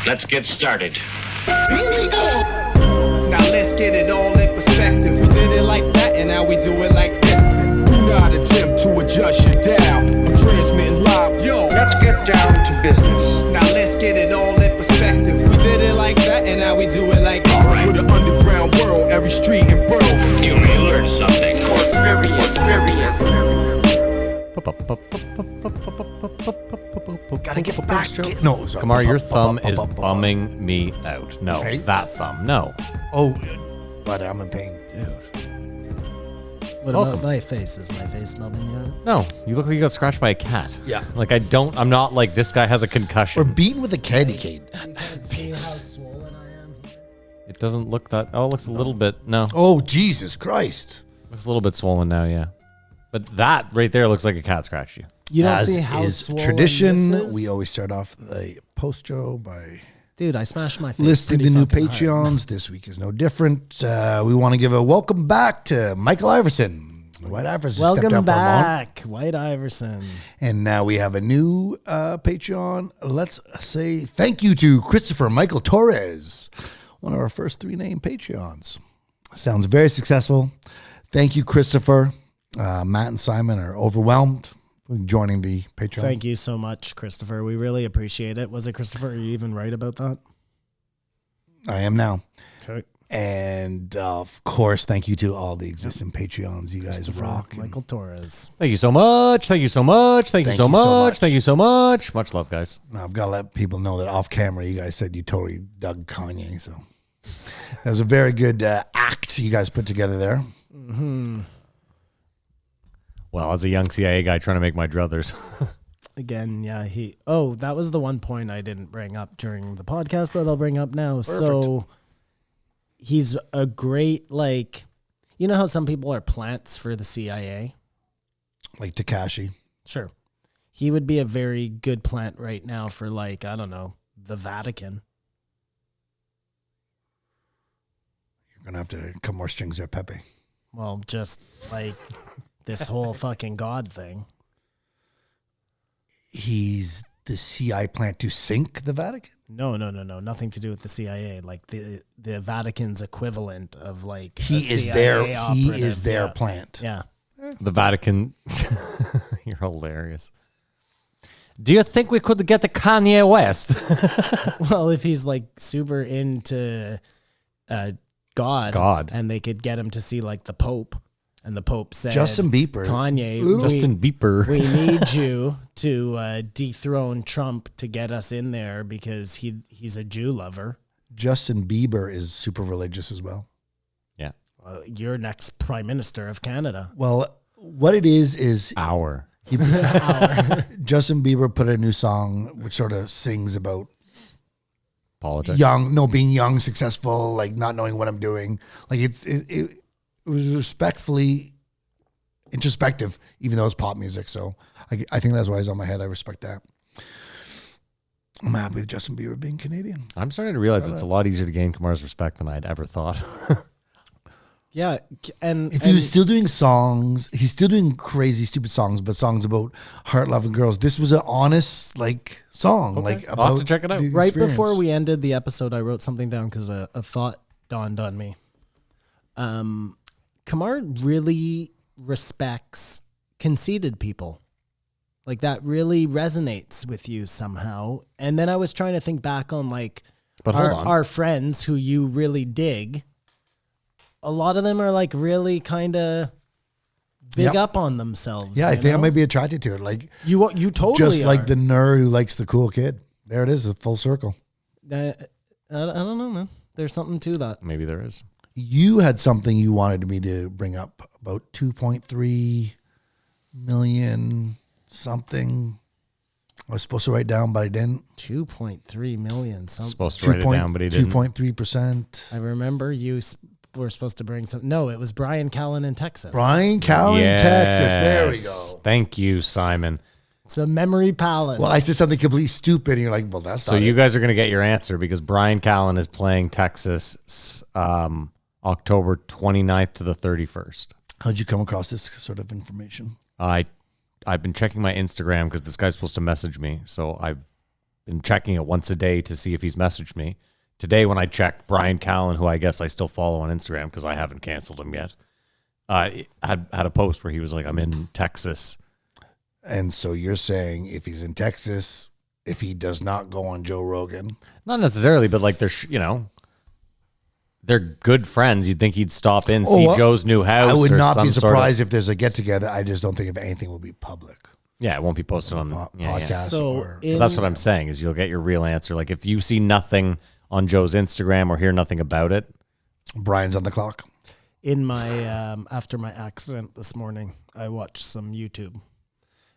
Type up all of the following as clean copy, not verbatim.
Let's get started. Now let's get it all in perspective. We did it like that, and now we do it like this. Do not attempt to adjust your dial. I'm transmitting live. Yo, Let's get down to business. Now let's get it all in perspective. We did it like that, and now we do it like this. All right. for the underground world, every street and borough. You may learn something. Gotta get back. No, sorry. Kamar, your thumb is bumming me out. No, Hey? that thumb. No. Oh, but I'm in pain. Dude. What Welcome. about my face? Is my face bumming you out? No, you look like you got scratched by a cat. Yeah. Like I'm not like this guy has a concussion. Or beaten with a candy cane. See how swollen I am here? It doesn't look that. Oh, it looks a little bit. No, Oh, Jesus Christ. looks a little bit swollen now. Yeah, but that right there looks like a cat scratched you. You don't As see how is swollen tradition, this is? we always start off the post show by Dude, I smashed my face. listing pretty the new fucking hard. Patreons. This week is no different. We want to give a welcome back to Michael Iverson. White Iverson stepped Welcome down for a moment. back, White Iverson. And now we have a new Patreon. Let's say thank you to Christopher Michael Torres, one of our first 3 named Patreons. Sounds very successful. Thank you, Christopher. Matt and Simon are overwhelmed with joining the Patreon. Thank you so much, Christopher. We really appreciate it. Was it Christopher? Are you even right about that? I am now. Okay. And of course, thank you to all the existing Patreons. You guys rock. And Michael Torres. Thank you so much. Thank you so much. Thank you so much. Thank you so much. Much love, guys. Now, I've got to let people know that off camera, you guys said you totally dug Kanye. So that was a very good act you guys put together there. Well, as a young CIA guy trying to make my druthers. Again, yeah, that was the one point I didn't bring up during the podcast that I'll bring up now. So he's a great, like, you know how some people are plants for the CIA? Like Tekashi. Sure. He would be a very good plant right now for, like, I don't know, the Vatican. You're going to have to cut more strings there, Pepe. Well, just like this whole fucking God thing. He's the CIA plant to sink the Vatican? No. Nothing to do with the CIA. Like the Vatican's equivalent of like He a is CIA their he operative. is their Yeah. plant. Yeah. The Vatican. You're hilarious. Do you think we could get the Kanye West? Well, if he's like super into God, and they could get him to see like the Pope, and the Pope said, Justin Bieber. Kanye, Justin Bieber. we need you to dethrone Trump to get us in there because he's a Jew lover. Justin Bieber is super religious as well. Yeah. You're next Prime Minister of Canada. Well, what it is Our. Justin Bieber put a new song which sort of sings about Politics. being young, successful, like not knowing what I'm doing. Like it was respectfully introspective, even though it's pop music. So I think that's why it's on my head. I respect that. I'm happy with Justin Bieber being Canadian. I'm starting to realize it's a lot easier to gain Kamar's respect than I'd ever thought. Yeah, and If he was still doing songs, he's still doing crazy, stupid songs, but songs about heart-loving girls. This was an honest, like, song. Like, I'll have about to check it out. the right experience. before we ended the episode, I wrote something down because a thought dawned on me. Kamar really respects conceited people. Like that really resonates with you somehow. And then I was trying to think back on like But hold on. our friends who you really dig. A lot of them are like really kind of big Yep. up on themselves. Yeah, I you think I know? might be attracted to it. Like, You totally just like are. the nerd who likes the cool kid. There it is, a full circle. I don't know, man. There's something to that. Maybe there is. You had something you wanted me to bring up about 2.3 million something. I was supposed to write down, but I didn't. 2.3 million. Something. Supposed to write it down, but he didn't. 2.3%. I remember you were supposed to bring some. No, it was Brian Callen in Texas. Brian Callen, Texas. There we Yes. go. Thank you, Simon. It's a memory palace. Well, I said something completely stupid, and you're like, well, that's So not you it. guys are going to get your answer because Brian Callen is playing Texas October 29th to the 31st. How'd you come across this sort of information? I've been checking my Instagram because this guy's supposed to message me. So I've been checking it once a day to see if he's messaged me. Today, when I checked, Brian Callen, who I guess I still follow on Instagram because I haven't canceled him yet, had a post where he was like, I'm in Texas. And so you're saying if he's in Texas, if he does not go on Joe Rogan, Not necessarily, but like they're good friends. You'd think he'd stop in, see Joe's new house. I would or not some be sort of- surprised if there's a get together. I just don't think if anything will be public. Yeah, it won't be posted on Podcast So or in- That's what I'm saying is you'll get your real answer. Like if you see nothing on Joe's Instagram or hear nothing about it, Brian's on the clock. In my after my accident this morning, I watched some YouTube,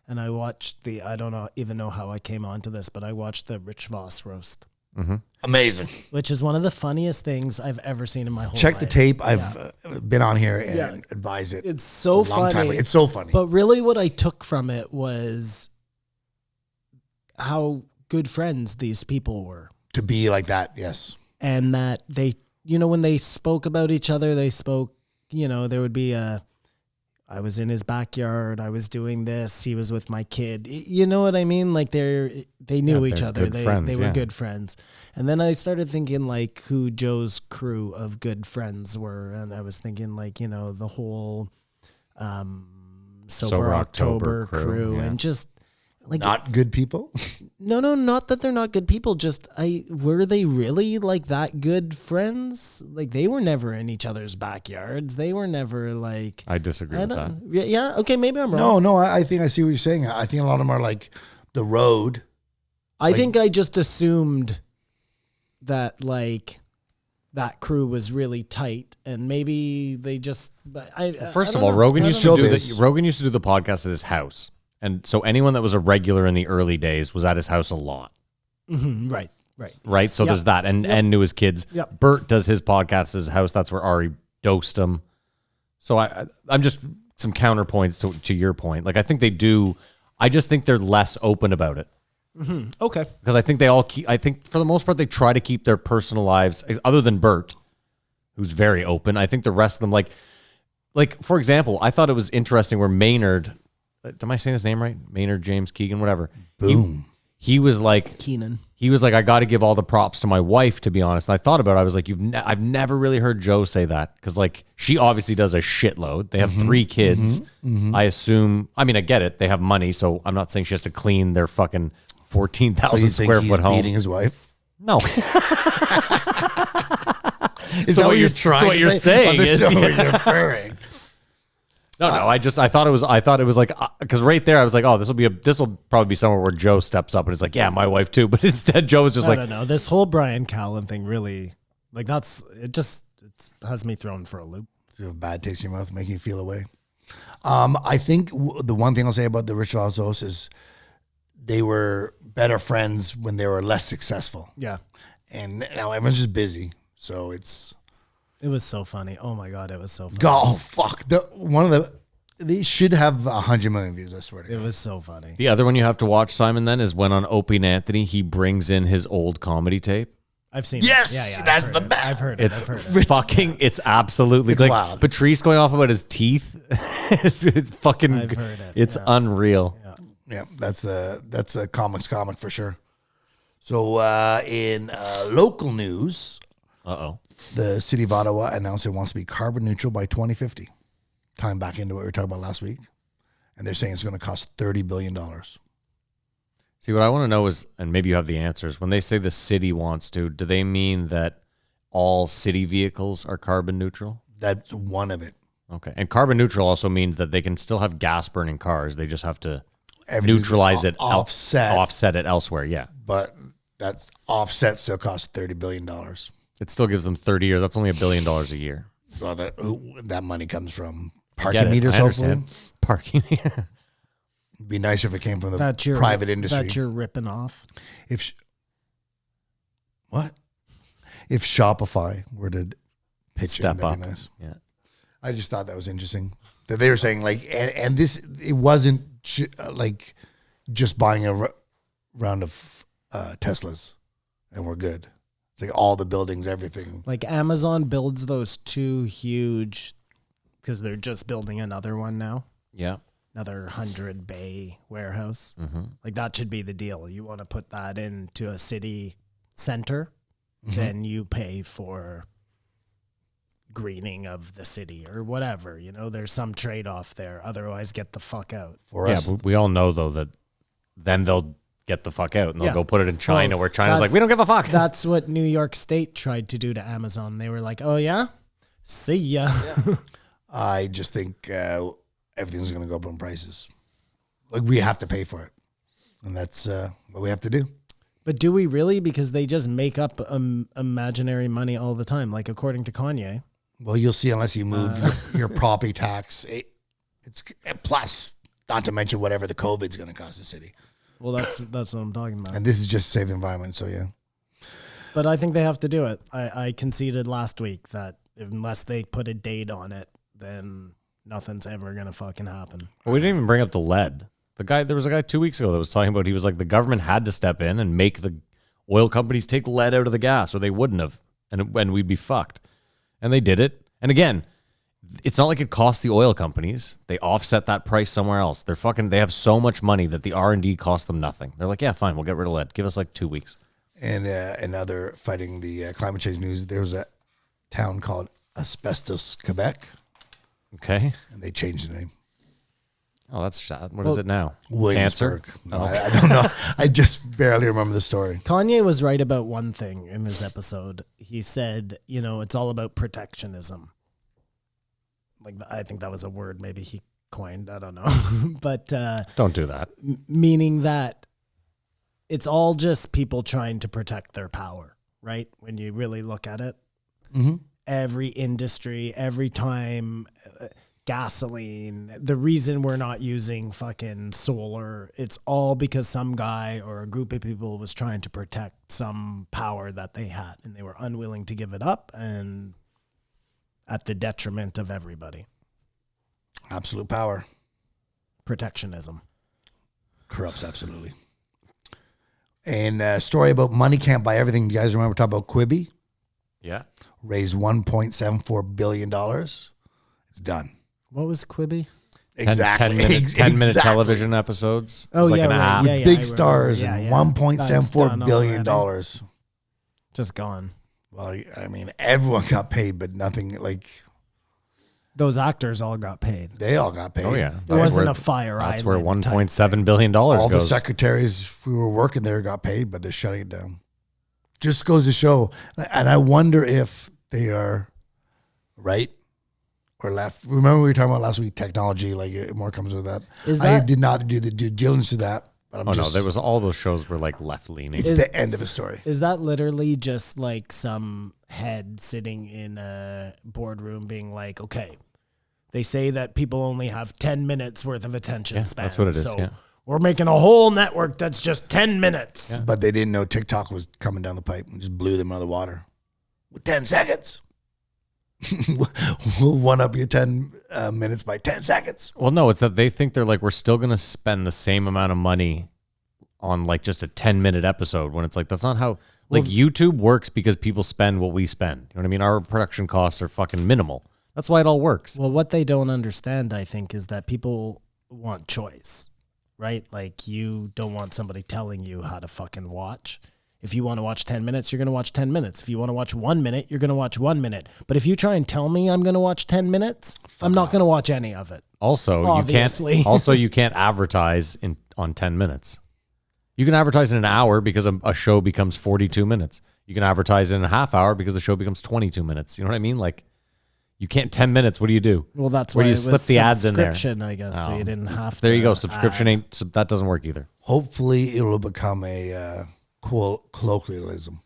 and I watched I don't even know how I came onto this, but I watched the Rich Voss roast, Amazing. which is one of the funniest things I've ever seen in my whole Check life. the tape. I've been on here and advise it. It's so a long time funny. ago. It's so funny. But really, what I took from it was how good friends these people were. To be like that, yes. And that they, when they spoke about each other, they spoke, there would be I was in his backyard, I was doing this, he was with my kid. You know what I mean? Like they knew each they're other. good They friends, were yeah. good friends. And then I started thinking like who Joe's crew of good friends were. And I was thinking like, the whole Sober October crew yeah. and just like Not good people. no, not that they're not good people. Just were they really like that good friends? Like they were never in each other's backyards. They were never like. I disagree with that. Yeah. Okay. Maybe I'm wrong. No, I think I see what you're saying. I think a lot of them are like the road. I think I just assumed that like that crew was really tight, and maybe they just. But First I of don't all, know. Rogan I used don't to know. do Showbiz. Rogan used to do the podcast at his house, and so anyone that was a regular in the early days was at his house a lot. Mhm, right. Right. So Yep. there's that, and knew his kids. Yep. Bert does his podcast at his house. That's where Ari dosed him. So I'm just some counterpoints to your point. Like I think they do. I just think they're less open about it Okay. because I think they all keep. I think for the most part they try to keep their personal lives, other than Bert, who's very open. I think the rest of them, like for example, I thought it was interesting where Maynard. Am I saying his name right? Maynard James Keegan, whatever. Boom. He was like. Keenan. He was like, I got to give all the props to my wife, to be honest. And I thought about it. I was like, I've never really heard Joe say that because, like, she obviously does a shitload. They have 3 kids. I assume. I mean, I get it. They have money, so I'm not saying she has to clean their fucking So 14,000 you think square he's foot home. beating his wife? No. Is So that what you're- trying so what to you're say? saying On the is- show yeah. you're referring. No. I thought it was like because right there I was like, oh, this will probably be somewhere where Joe steps up and it's like, yeah, my wife too. But instead, Joe was just I like, don't know. This whole Brian Callen thing really, like, it has me thrown for a loop. You have a bad taste in your mouth, making you feel away. I think the one thing I'll say about the Rich Vazos is they were better friends when they were less successful. Yeah. And now everyone's just busy. So it's, It was so funny. Oh my God, it was so funny. oh, fuck. They should have 100 million views, I swear to It God. was so funny. the other one you have to watch, Simon, then is when on Opie and Anthony he brings in his old comedy tape. I've seen Yes, it. Yeah, that's I've the heard it. best. I've heard it. It's I've heard it. fucking. It's absolutely It's like wild. Patrice going off about his teeth. it's fucking. I've heard it, It's yeah. unreal. Yeah, that's a comic for sure. So in local news, Uh-oh. the city of Ottawa announced it wants to be carbon neutral by 2050. Tying back into what we were talking about last week. And they're saying it's going to cost $30 billion. See, what I want to know is, and maybe you have the answers, when they say the city wants to, do they mean that all city vehicles are carbon neutral? That's one of it. Okay. And carbon neutral also means that they can still have gas burning cars. They just have to Everything's neutralize it, offset, it elsewhere. Yeah. but that offset still costs $30 billion. It still gives them 30 years. That's only $1 billion a year. Well, that money comes from Get parking it. meters, I hopefully. understand. Parking. It'd be nicer if it came from the That you're private industry. That you're ripping off. What? If Shopify were to pitch Step in, that'd up. be nice. Yeah. I just thought that was interesting that they were saying like, and this, it wasn't like just buying a round of Teslas and we're good. It's like all the buildings, everything. Like Amazon builds those 2 huge, because they're just building another one now. Yeah. another 100 bay warehouse. Like that should be the deal. You want to put that into a city center, then you pay for greening of the city or whatever. You know, there's some trade-off there. Otherwise, get the fuck out. For Yeah, us, but we all know though that then they'll get the fuck out and they'll Yeah. go put it in China, Well, where China's like, that's- we don't give a fuck. That's what New York State tried to do to Amazon. They were like, "Oh yeah, see ya." I just think everything's going to go up in prices. Like we have to pay for it, and that's what we have to do. But do we really? Because they just make up imaginary money all the time. Like according to Kanye, Well, you'll see unless you move your property tax. It's plus, not to mention whatever the COVID's going to cost the city. well, that's what I'm talking about. And this is just to save the environment. So yeah, But I think they have to do it. I conceded last week that unless they put a date on it, then nothing's ever gonna fucking happen. Well, we didn't even bring up the lead. There was a guy 2 weeks ago that was talking about, he was like, the government had to step in and make the oil companies take lead out of the gas, or they wouldn't have, and we'd be fucked. And they did it. And again, it's not like it costs the oil companies. They offset that price somewhere else. They have so much money that the R&D costs them nothing. They're like, yeah, fine, we'll get rid of lead. Give us like 2 weeks. and another fighting the climate change news. There was a town called Asbestos, Quebec, Okay. and they changed the name. Oh, that's sad. What is it now? Cancer? Williamsburg. No, I don't know. I just barely remember the story. Kanye was right about one thing in his episode. He said, you know, it's all about protectionism. Like I think that was a word maybe he coined. I don't know, but Don't do that. meaning that it's all just people trying to protect their power, right? When you really look at it, every industry, every time, gasoline, the reason we're not using fucking solar, it's all because some guy or a group of people was trying to protect some power that they had and they were unwilling to give it up, and at the detriment of everybody. Absolute power Protectionism. corrupts absolutely. And a story about money can't buy everything. You guys remember talking about Quibi? Yeah. Raised $1.74 billion. It's done. What was Quibi? 10 minute Exactly. television episodes. Oh, It's like yeah, an right. app. Yeah, Big I stars remember. and Yeah, yeah. That's $1.74 done billion. already. Just gone. Well, I mean, everyone got paid, but nothing like Those actors all got paid. they all got paid. Oh, yeah. It wasn't a Fire Island. That's where type. $1.7 billion All the goes. secretaries who were working there got paid, but they're shutting it down. Just goes to show. And I wonder if they are right or left. Remember we were talking about last week, technology, like more comes with that. Is I that- did not do the due diligence to that, but I'm Oh, just, no. There was all those shows were like left leaning. it's the end of a story. Is that literally just like some head sitting in a boardroom being like, okay, they say that people only have 10 minutes worth of attention Yeah, span. that's what it is, So yeah. we're making a whole network that's just 10 minutes. But they didn't know TikTok was coming down the pipe and just blew them out of the water with 10 seconds. We'll one up your 10 minutes by 10 seconds. Well, no, it's that they think they're like, we're still going to spend the same amount of money on like just a 10-minute episode, when it's like, that's not how, like, YouTube works because people spend what we spend. You know what I mean? Our production costs are fucking minimal. That's why it all works. Well, what they don't understand, I think, is that people want choice, right? Like you don't want somebody telling you how to fucking watch. If you want to watch 10 minutes, you're going to watch 10 minutes. If you want to watch 1 minute, you're going to watch 1 minute. But if you try and tell me I'm going to watch 10 minutes, I'm not going to watch any of it. Also, Obviously. you can't advertise on 10 minutes. You can advertise in an hour because a show becomes 42 minutes. You can advertise in a half hour because the show becomes 22 minutes. You know what I mean? Like, you can't 10 minutes. What do you do? Well, that's Where why you it slip was the ads in there. subscription, I guess, so you didn't have to. There you go. Subscription that doesn't work either. Hopefully, it will become a colloquialism.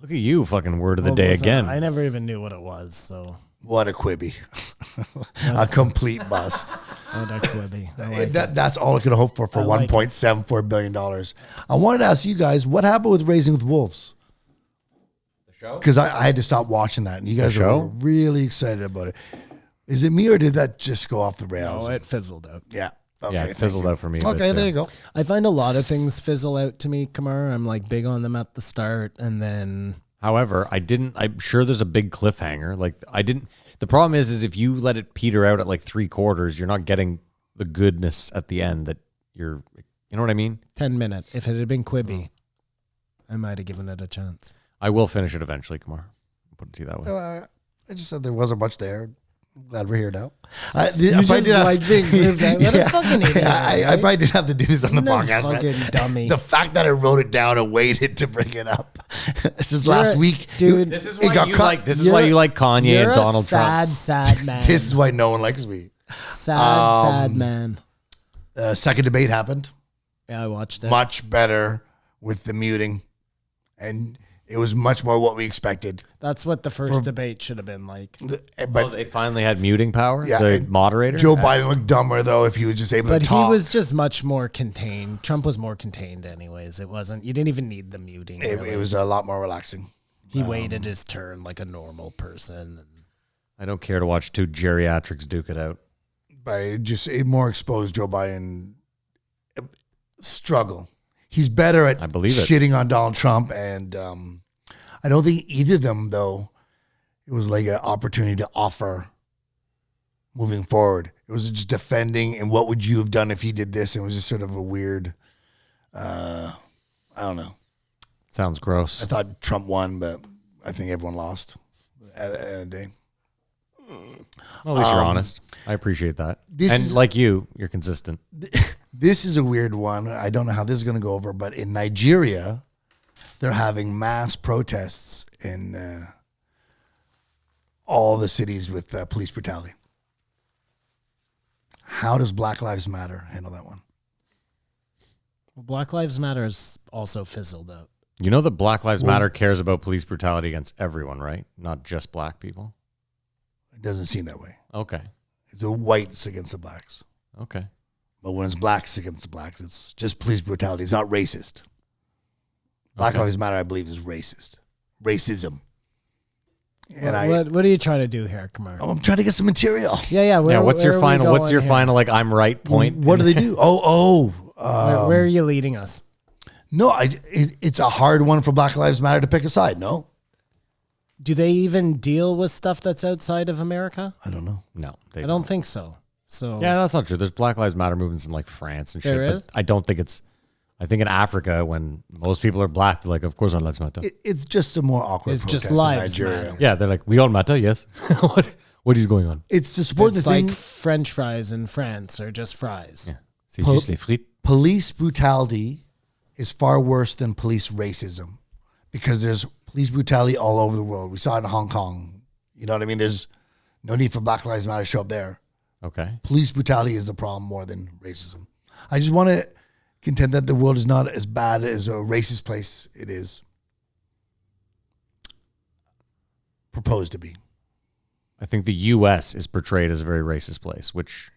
Look at you, fucking word of the day again. I never even knew what it was, so. What a Quibi. A complete bust. Oh, that Quibi. I like it. That's all I could hope for I like it. $1.74 billion. I wanted to ask you guys, what happened with Raising with Wolves? The show? Because I had to stop watching that, and you guys show? were really excited about it. Is it me, or did that just go off the rails? Oh, it fizzled out. Yeah. Okay, Yeah, it thank fizzled you. out for me a bit, Okay, too. there you go. I find a lot of things fizzle out to me, Kamar. I'm like big on them at the start, and then However, I'm sure there's a big cliffhanger. Like, the problem is if you let it peter out at like 3/4, you're not getting the goodness at the end that you know what I mean? 10-minute. If it had been Quibi, I might have given it a chance. I will finish it eventually, Kumar. I'll put it to you that way. I just said there wasn't much there. I'm glad we're here now. You just like being moved out. What a fucking idiot. I probably didn't have to do this on the No podcast, man. fucking dummy. The fact that I wrote it down and waited to bring it up. This is last week. Dude, This is It why got you cut. like. This is why you like Kanye You're and Donald a Trump. sad man. This is why no one likes me. sad man. Second debate happened. Yeah, I watched it. Much better with the muting. And it was much more what we expected. That's what the first debate should have been like. But They finally had muting power. Yeah, the and moderator. Joe Biden looked dumber, though, if he was just able But to he talk. was just much more contained. Trump was more contained anyways. It wasn't, you didn't even need the muting. It really. was a lot more relaxing. He waited his turn like a normal person. I don't care to watch two geriatrics duke it out. But it more exposed Joe Biden struggle. He's better at I believe it. shitting on Donald Trump, and I don't think either of them, though, it was like an opportunity to offer moving forward. It was just defending, and what would you have done if he did this? And it was just sort of a weird, I don't know. Sounds gross. I thought Trump won, but I think everyone lost at the end of the day. Well, at least you're honest. I appreciate that. this And is- like you're consistent. This is a weird one. I don't know how this is going to go over, but in Nigeria, they're having mass protests in all the cities with police brutality. How does Black Lives Matter handle that one? Well, Black Lives Matter is also fizzled out. You know that Black Lives Matter cares about police brutality against everyone, right? Not just black people. It doesn't seem that way. Okay. It's the whites against the blacks. Okay. But when it's blacks against the blacks, it's just police brutality. It's not racist. Black Lives Matter, I believe, is racist. Racism. And What are you trying to do here, Kumar? I'm trying to get some material. Yeah. What's where your are we final? What's going your here? final? Like I'm right point. What do they do? Where are you leading us? No, it's a hard one for Black Lives Matter to pick a side. No, Do they even deal with stuff that's outside of America? I don't know. No, they I don't think so. So Yeah, that's not true. There's Black Lives Matter movements in like France and shit. There but is? I don't think it's. I think in Africa, when most people are black, they're like, "Of course, our lives matter." It's just a more awkward. It's just protest in lives Nigeria. matter. Yeah, they're like, "We all matter." Yes. what is going on? It's to support it's the like thing. French fries in France are just fries. Yeah. C'est juste les frites. Police brutality is far worse than police racism because there's police brutality all over the world. We saw it in Hong Kong. You know what I mean? There's no need for Black Lives Matter to show up there. Okay. Police brutality is the problem more than racism. I just want to contend that the world is not as bad as a racist place it is proposed to be. I think the U.S. is portrayed as a very racist place, which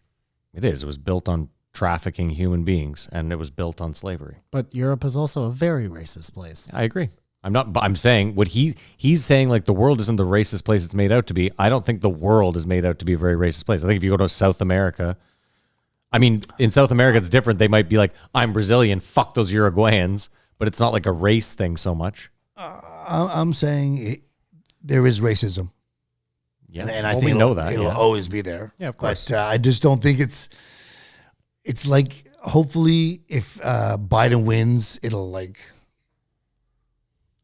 it is. It was built on trafficking human beings, and it was built on slavery. But Europe is also a very racist place. I agree. I'm not. But I'm saying what he's saying. Like the world isn't the racist place it's made out to be. I don't think the world is made out to be a very racist place. I think if you go to South America, I mean, in South America it's different. They might be like, "I'm Brazilian. Fuck those Uruguayans," but it's not like a race thing so much. I'm saying there is racism. Yeah, And I well, think we know that. it'll Yeah. always be there. Yeah, of course. But I just don't think it's like, hopefully if Biden wins, it'll like,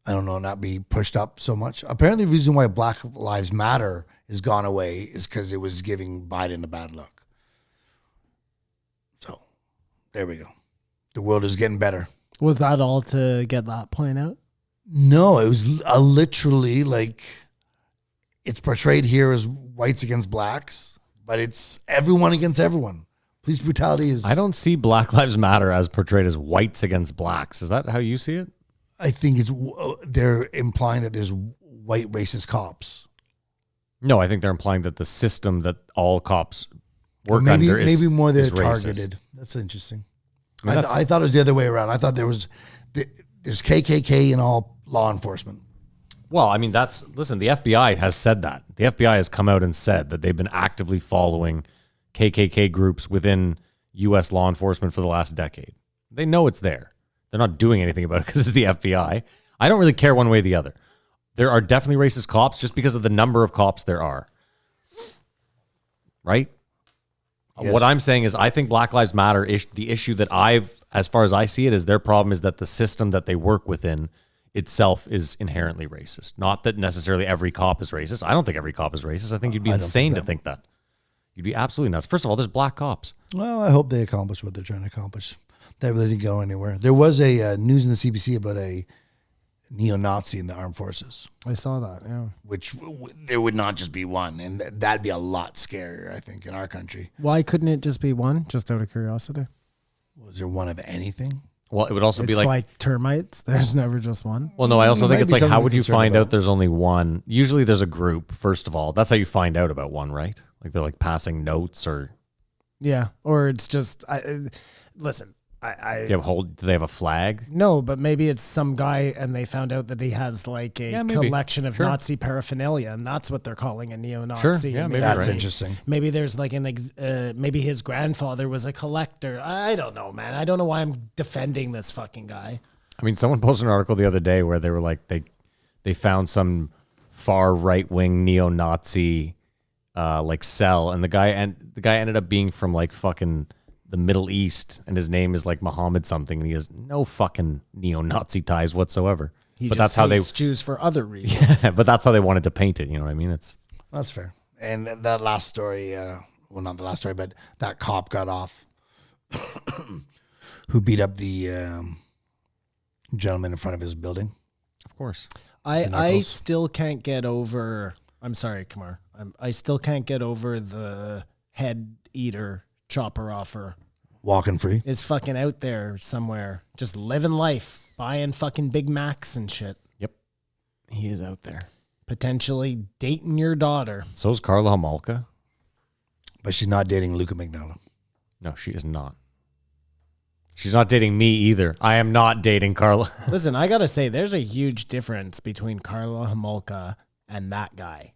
I don't know, not be pushed up so much. Apparently the reason why Black Lives Matter has gone away is because it was giving Biden a bad look. So there we go. The world is getting better. Was that all to get that point out? No, it was literally like, it's portrayed here as whites against blacks, but it's everyone against everyone. Police brutality is. I don't see Black Lives Matter as portrayed as whites against blacks. Is that how you see it? I think they're implying that there's white racist cops. No, I think they're implying that the system that all cops work Maybe under is maybe more they're is racist. targeted. That's interesting. mean, I thought it was the other way around. I thought there's KKK in all law enforcement. Well, I mean, listen, the FBI has said that. The FBI has come out and said that they've been actively following KKK groups within U.S. law enforcement for the last decade. They know it's there. They're not doing anything about it because it's the FBI. I don't really care one way or the other. There are definitely racist cops just because of the number of cops there are. Right? What I'm saying is I think Black Lives Matter, the issue that as far as I see it, is their problem is that the system that they work within itself is inherently racist. Not that necessarily every cop is racist. I don't think every cop is racist. I think you'd be insane to think that. You'd be absolutely nuts. First of all, there's black cops. Well, I hope they accomplish what they're trying to accomplish. They really didn't go anywhere. There was a news in the CBC about a neo-Nazi in the armed forces, I saw that. Yeah. which there would not just be one, and that'd be a lot scarier, I think, in our country. Why couldn't it just be one? Just out of curiosity. Was there one of anything? Well, it would also be It's like, like termites. There's never just one. well, no, I also Might think it's be like, how something would to you concern find about. out there's only one? Usually there's a group, first of all. That's how you find out about one, right? Like they're like passing notes or Yeah. Or it's just, listen, do they have a flag? no, but maybe it's some guy and they found out that he has like a Yeah, maybe. collection of Sure. Nazi paraphernalia, and that's what they're calling a neo-Nazi. Sure, yeah, And maybe That's right. interesting. Maybe there's like maybe his grandfather was a collector. I don't know, man. I don't know why I'm defending this fucking guy. I mean, someone posted an article the other day where they were like, they found some far right-wing neo-Nazi like cell, and the guy ended up being from like fucking the Middle East, and his name is like Muhammad something, and he has no fucking neo-Nazi ties whatsoever. He But just that's how they hates Jews for other reasons. but that's how they wanted to paint it, you know what I mean? It's That's fair. And that last story, well, not the last story, but that cop got off who beat up the gentleman in front of his building. of course. I knuckles. still can't get over. I'm sorry, Kamar. I still can't get over the head eater chopper offer. Walking free. Is fucking out there somewhere, just living life, buying fucking Big Macs and shit. Yep. He is out there. Potentially dating your daughter. So is Carla Homolka. But she's not dating Luca Magnotta. No, she is not. She's not dating me either. I am not dating Carla. Listen, I gotta say, there's a huge difference between Carla Homolka and that guy.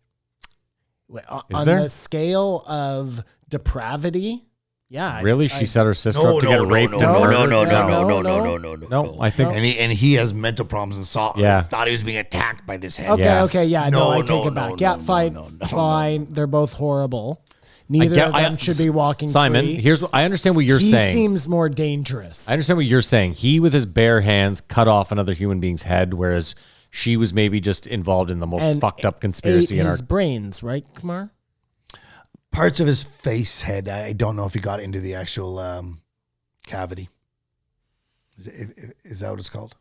On there? the scale of depravity, yeah. Really? She set her sister up to get raped and no, murdered? no. I think And he has mental problems and Yeah. thought he was being attacked by this head. Okay, Yeah. no, No, I no, take it no, back. no, yeah, no, fine, no, no, fine. They're both horrible. Neither of them should be walking Simon, free. here's what I understand what you're he saying. seems more dangerous. I understand what you're saying. He, with his bare hands, cut off another human being's head, whereas she was maybe just involved in the most And fucked up conspiracy ate in our. his brains, right, Kumar? Parts of his face head, I don't know if he got into the actual cavity. Is that what it's called?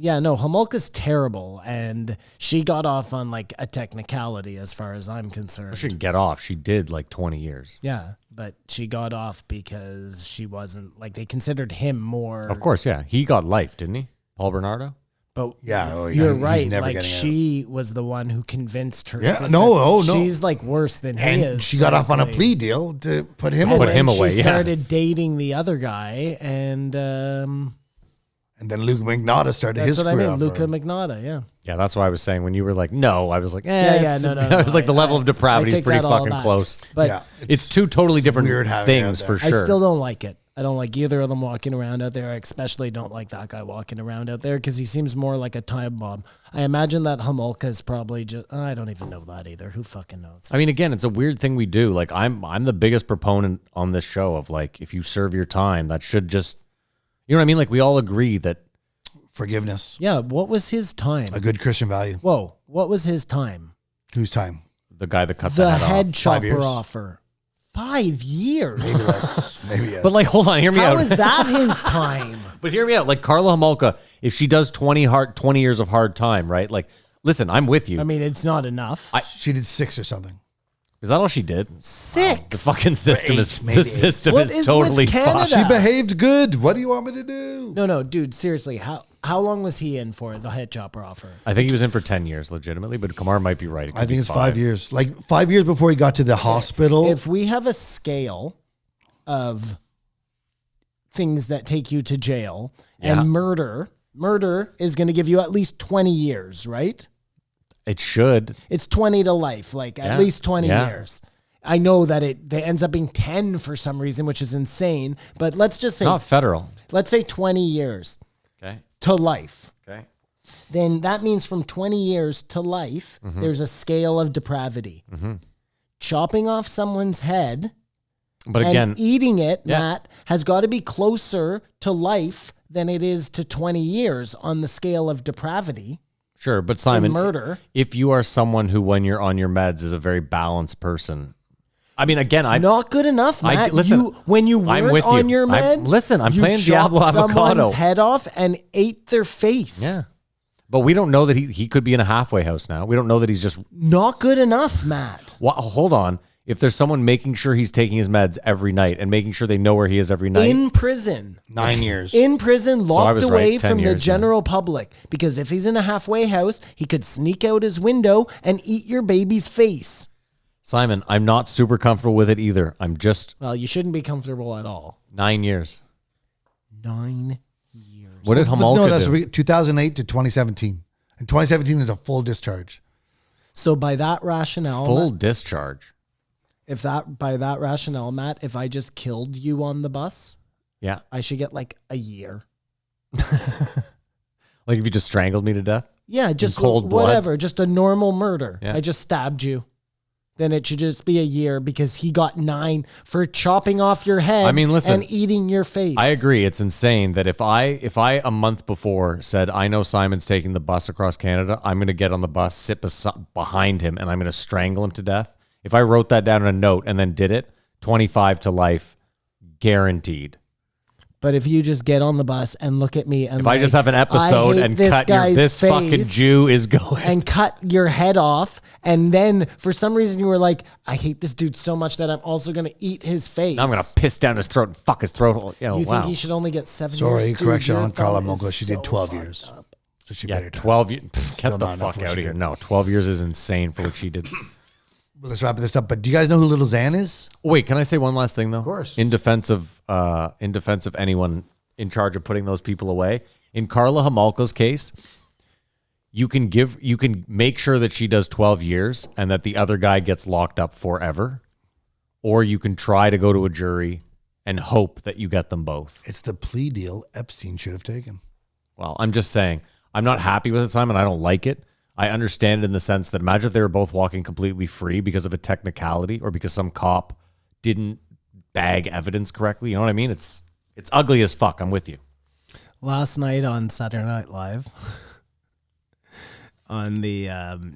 Yeah, no, Homolka's terrible, and she got off on like a technicality as far as I'm concerned. She didn't get off. She did like 20 years. Yeah, but she got off because she wasn't like they considered him more. Of course, yeah. He got life, didn't he? Paul Bernardo? But Yeah, oh, yeah, you're he's right. never Like getting out. she was the one who convinced her. Yeah, sister. no. She's like worse than he And is. she got off on a frankly. plea deal to put him And Put away. him then away, She yeah. started dating the other guy, and And then Luca Magnotta started that's his what I career mean. off Luca her. Magnotta, yeah. Yeah, that's why I was saying when you were like, no, I was like, Yeah, it's, no. I was like, the level of depravity I is take pretty that all fucking back. close. But Yeah, It's two totally different weird having it things out for there. sure. I still don't like it. I don't like either of them walking around out there. I especially don't like that guy walking around out there because he seems more like a time bomb. I imagine that Homolka is probably just. I don't even know that either. Who fucking knows? I mean, again, it's a weird thing we do. Like, I'm the biggest proponent on this show of like, if you serve your time, that should just, you know what I mean? Like, we all agree that Forgiveness. Yeah. What was his time? A good Christian value. Whoa. What was his time? Whose time? the guy that cut The the head head off. chopper years. offer. 5 years. Maybe less. Maybe yes. But like, hold on, hear me How out. is that his time? But hear me out. Like Carla Homolka, if she does 20 years of hard time, right? Like, listen, I'm with you. I mean, it's not enough. she did 6 or something. Is that all she did? 6. The fucking system eight, is maybe the eight. system What is is totally with Canada? fucked. She behaved good. What do you want me to do? No, dude, seriously. How long was he in for the head chopper offer? I think he was in for 10 years, legitimately, but Kamar might be right. It could I be think it's 5 years. Like 5 years before he got to the hospital. If we have a scale of things that take you to jail Yeah. and murder is going to give you at least 20 years, right? It should. It's 20 to life, like Yeah. at least 20 Yeah. years. I know that it ends up being 10 for some reason, which is insane, but let's just say Not federal. let's say 20 years Okay. to life. Okay. Then that means from 20 years to life, there's a scale of depravity. Chopping off someone's head But and again- eating it, Yeah. Matt, has got to be closer to life than it is to 20 years on the scale of depravity. Sure, but Simon, murder. if you are someone who, when you're on your meds, is a very balanced person, I mean, again, Not good enough, Matt. listen, when you I'm weren't with you. on your I'm- meds, listen, I'm you playing chopped Diablo Avocado. someone's head off and ate their face. yeah. But we don't know that he could be in a halfway house now. We don't know that he's just. Not good enough, Matt. Hold on. If there's someone making sure he's taking his meds every night and making sure they know where he is every night, In prison. 9 years. In prison, I locked was away right, 10 from the years, yeah. general public. Because if he's in a halfway house, he could sneak out his window and eat your baby's face. Simon, I'm not super comfortable with it either. I'm just Well, you shouldn't be comfortable at all. 9 years. 9 years. What did But Homolka no, that's do? 2008 to 2017. And 2017 is a full discharge. So by that rationale, Full Matt, discharge. by that rationale, Matt, if I just killed you on the bus, Yeah. I should get like a year. Like if you just strangled me to death? Yeah, just cold blood? whatever, just a normal murder. Yeah. I just stabbed you. Then it should just be a year because he got 9 for chopping off your head I mean, listen, and eating your face. I agree. It's insane that if I a month before said, I know Simon's taking the bus across Canada, I'm going to get on the bus, sit behind him, and I'm going to strangle him to death. If I wrote that down in a note and then did it, 25 to life, guaranteed. But if you just get on the bus and look at me and If I just have an episode and cut this fucking Jew is going. and cut your head off, and then for some reason you were like, I hate this dude so much that I'm also going to eat his face. Now I'm going to piss down his throat and fuck his throat hole. You think he should only get 7 years? Sorry, Dude, correction your on Carla thumb is Mogo. She so did 12 fucked years. up. So she Yeah, better die. 12 years. Still Get the not enough fuck for what out she of here. did. No, 12 years is insane for what she did. Well, let's wrap this up. But do you guys know who Little Xan is? Wait, can I say one last thing though? Of course. In defense of anyone in charge of putting those people away, in Carla Homolka's case, you can make sure that she does 12 years and that the other guy gets locked up forever, or you can try to go to a jury and hope that you get them both. It's the plea deal Epstein should have taken. Well, I'm just saying, I'm not happy with it, Simon. I don't like it. I understand it in the sense that imagine if they were both walking completely free because of a technicality or because some cop didn't bag evidence correctly. You know what I mean? It's ugly as fuck. I'm with you. Last night on Saturday Night Live, on the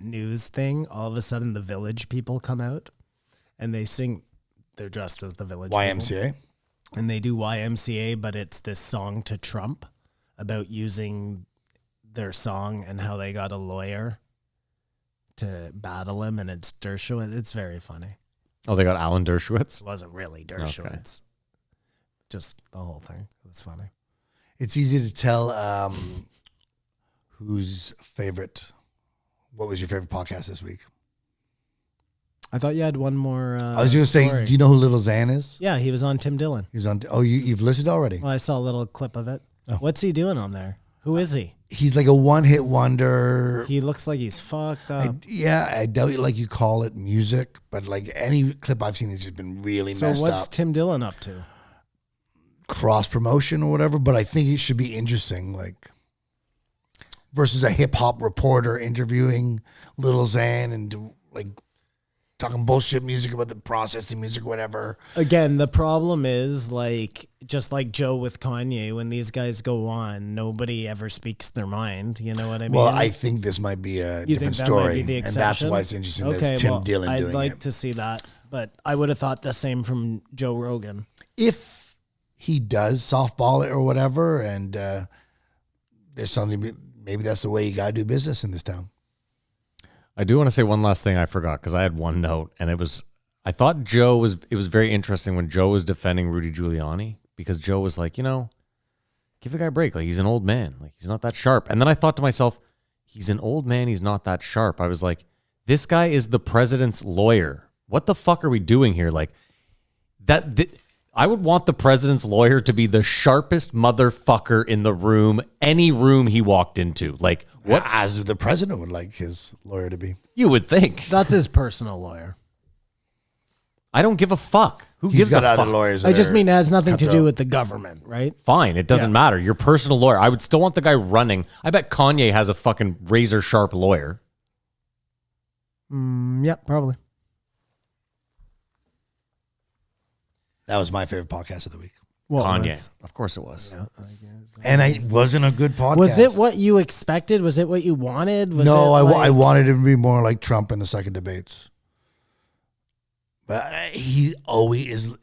news thing, all of a sudden the Village people come out and they sing. They're dressed as the Village people. YMCA. And they do YMCA, but it's this song to Trump about using their song and how they got a lawyer to battle him, and it's Dershowitz. It's very funny. Oh, they got Alan Dershowitz? It wasn't really Dershowitz. Just the whole thing. It was funny. It's easy to tell whose favorite. What was your favorite podcast this week? I thought you had one more. I was going to say, do you know who Little Xan is? Yeah, he was on Tim Dillon. He's on. Oh, you've listened already. Well, I saw a little clip of it. Oh. What's he doing on there? Who is he? He's like a one-hit wonder. He looks like he's fucked up. I doubt you call it music, but like any clip I've seen has just been really So messed what's up. Tim Dillon up to? Cross promotion or whatever, but I think it should be interesting, like versus a hip hop reporter interviewing Little Xan and like talking bullshit music about the processing music or whatever. Again, the problem is like just like Joe with Kanye, when these guys go on, nobody ever speaks their mind. You know what I mean? Well, I think this might be a You different think that might story, be the and that's exception? why it's interesting that it's Tim Dillon I'd doing like it. to see that, but I would have thought the same from Joe Rogan. If he does softball it or whatever, and there's something, maybe that's the way you got to do business in this town. I do want to say one last thing I forgot because I had one note, and it was I thought it was very interesting when Joe was defending Rudy Giuliani because Joe was like, give the guy a break. Like, he's an old man. Like, he's not that sharp. And then I thought to myself, he's an old man. He's not that sharp. I was like, this guy is the president's lawyer. What the fuck are we doing here? Like I would want the president's lawyer to be the sharpest motherfucker in the room, any room he walked into. Like, what? As the president would like his lawyer to be. You would think. That's his personal lawyer. I don't give a fuck. Who He's gives got a other fuck? lawyers. I just mean it has nothing to do cutthroat. with the government, right? Fine, it doesn't matter. Your personal lawyer. I would still want the guy running. I bet Kanye has a fucking razor sharp lawyer. Yep, probably. That was my favorite podcast of the week. What Kanye. was- Of course it was. And it wasn't a good podcast. Was it what you expected? Was it what you wanted? Was No, it I wanted him to be more like Trump in the second debates. But he always is.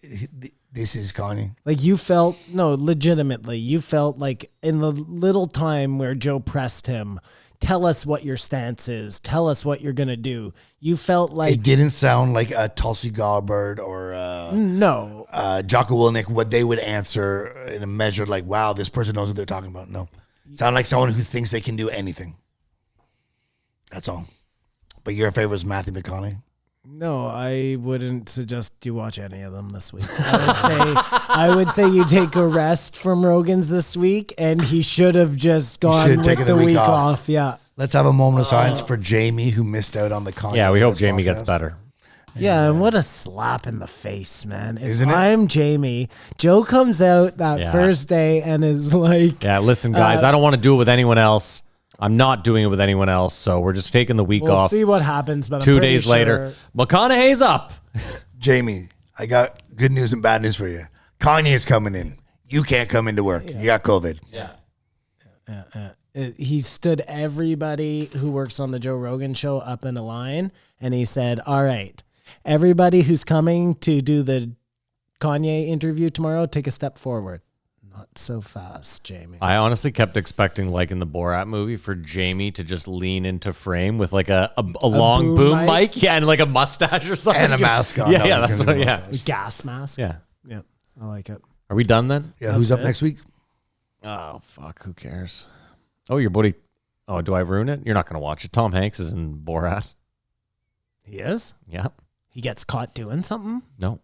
This is Kanye. Like you felt, no, legitimately, you felt like in the little time where Joe pressed him, tell us what your stance is, tell us what you're going to do. You felt like, It didn't sound like a Tulsi Gabbard or no, Jocko Willink, what they would answer in a measure like, wow, this person knows what they're talking about. No. Sound like someone who thinks they can do anything. That's all. But your favorite was Matthew McConaughey? no, I wouldn't suggest you watch any of them this week. I would say you take a rest from Rogan's this week, and he should have just gone should with take the the week week off. off. Yeah. Let's have a moment of silence for Jamie, who missed out on the Kanye. Yeah, we hope West Jamie podcast. gets better. Yeah, and what a slap in the face, man. If Isn't it? I'm Jamie, Joe comes out that Yeah. first day and is like, Yeah, listen, guys, I don't want to do it with anyone else. I'm not doing it with anyone else, so we're just taking the week we'll off. see what happens. But I'm 2 pretty days later, McConaughey's up. Jamie, I got good news and bad news for you. Kanye's coming in. You can't come into work. You got COVID. He stood everybody who works on the Joe Rogan show up in a line, and he said, all right, everybody who's coming to do the Kanye interview tomorrow, take a step forward. Not so fast, Jamie. I honestly kept expecting, like in the Borat movie, for Jamie to just lean into frame with like a long boom boom mic? mic, yeah, and like a mustache or something. And a mask on. Yeah, No, yeah, you that's couldn't what, do a yeah. mustache. Gas mask. Yeah. Yeah, I like it. Are we done then? Yeah, who's up it. next week? Oh, fuck, who cares? Oh, your buddy. Oh, do I ruin it? You're not going to watch it. Tom Hanks is in Borat. He is? Yeah. He gets caught doing something? No.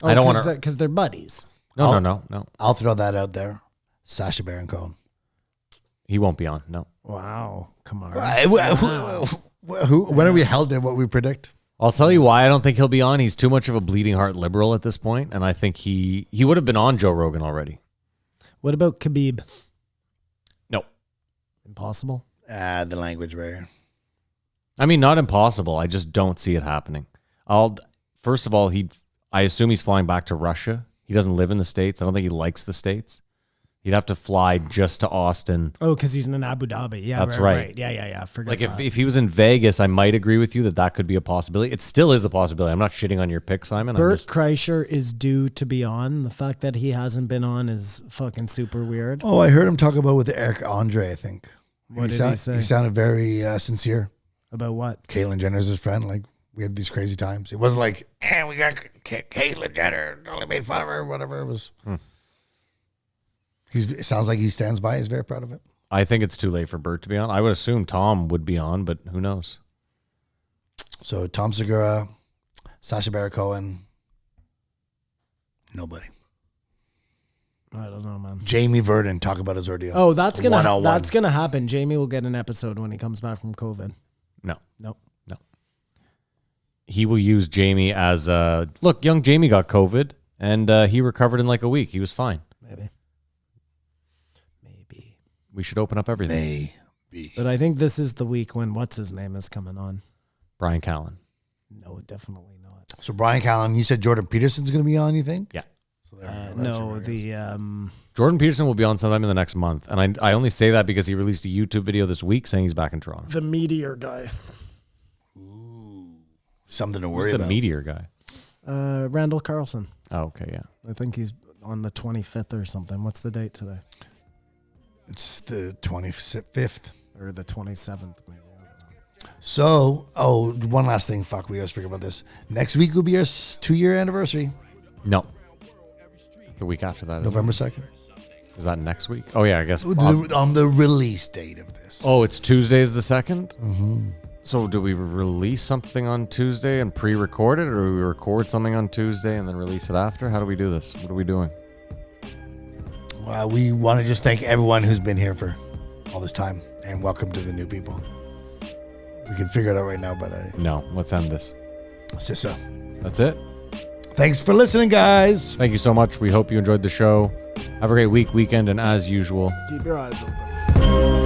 Oh, I don't wanna- Because they're buddies. No. I'll throw that out there. Sacha Baron Cohen. He won't be on. No. Wow. Come on. When are we held to what we predict? I'll tell you why I don't think he'll be on. He's too much of a bleeding heart liberal at this point, and I think he would have been on Joe Rogan already. What about Khabib? No. Impossible? The language barrier. I mean, not impossible. I just don't see it happening. First of all, I assume he's flying back to Russia. He doesn't live in the States. I don't think he likes the States. He'd have to fly just to Austin. Oh, because he's in Abu Dhabi. Yeah, That's right. Yeah. Forget Like that. if he was in Vegas, I might agree with you that could be a possibility. It still is a possibility. I'm not shitting on your pick, Simon. Bert Kreischer is due to be on. The fact that he hasn't been on is fucking super weird. Oh, I heard him talk about with Eric Andre, I think. What did he say? He sounded very sincere. About what? Caitlyn Jenner's his friend. Like, we had these crazy times. It wasn't like, we got Caitlyn Jenner. Only made fun of her, whatever. It was. It sounds like he stands by. He's very proud of it. I think it's too late for Bert to be on. I would assume Tom would be on, but who knows? So Tom Segura, Sacha Baron Cohen, nobody. I don't know, man. Jamie Verdon, talk about his ordeal. Oh, that's One-on-one. gonna happen. Jamie will get an episode when he comes back from COVID. No. Nope. He will use Jamie as look, young Jamie got COVID and he recovered in like a week. He was fine. Maybe. We should open up everything. Maybe. But I think this is the week when what's his name is coming on. Brian Callen. No, definitely not. So Brian Callen, you said Jordan Peterson's going to be on, you think? Yeah. So there we go. That's No, where it is. Jordan Peterson will be on sometime in the next month. And I only say that because he released a YouTube video this week saying he's back in Toronto. the meteor guy. Something to Who's worry the about. meteor guy? Randall Carlson. Oh, okay, yeah. I think he's on the 25th or something. What's the date today? It's the 25th. Or the 27th, maybe. So, one last thing. Fuck, we always forget about this. Next week will be our 2-year anniversary. No. The week after that. November 2nd. Is that next week? Oh, yeah, I guess. On the release date of this. Oh, it's Tuesday's the 2nd? Mm-hmm. So do we release something on Tuesday and pre-record it, or do we record something on Tuesday and then release it after? How do we do this? What are we doing? We want to just thank everyone who's been here for all this time, and welcome to the new people. We can figure it out right now, but No, let's end this. Sissa. That's it. Thanks for listening, guys. Thank you so much. We hope you enjoyed the show. Have a great weekend, and as usual, Keep your eyes open.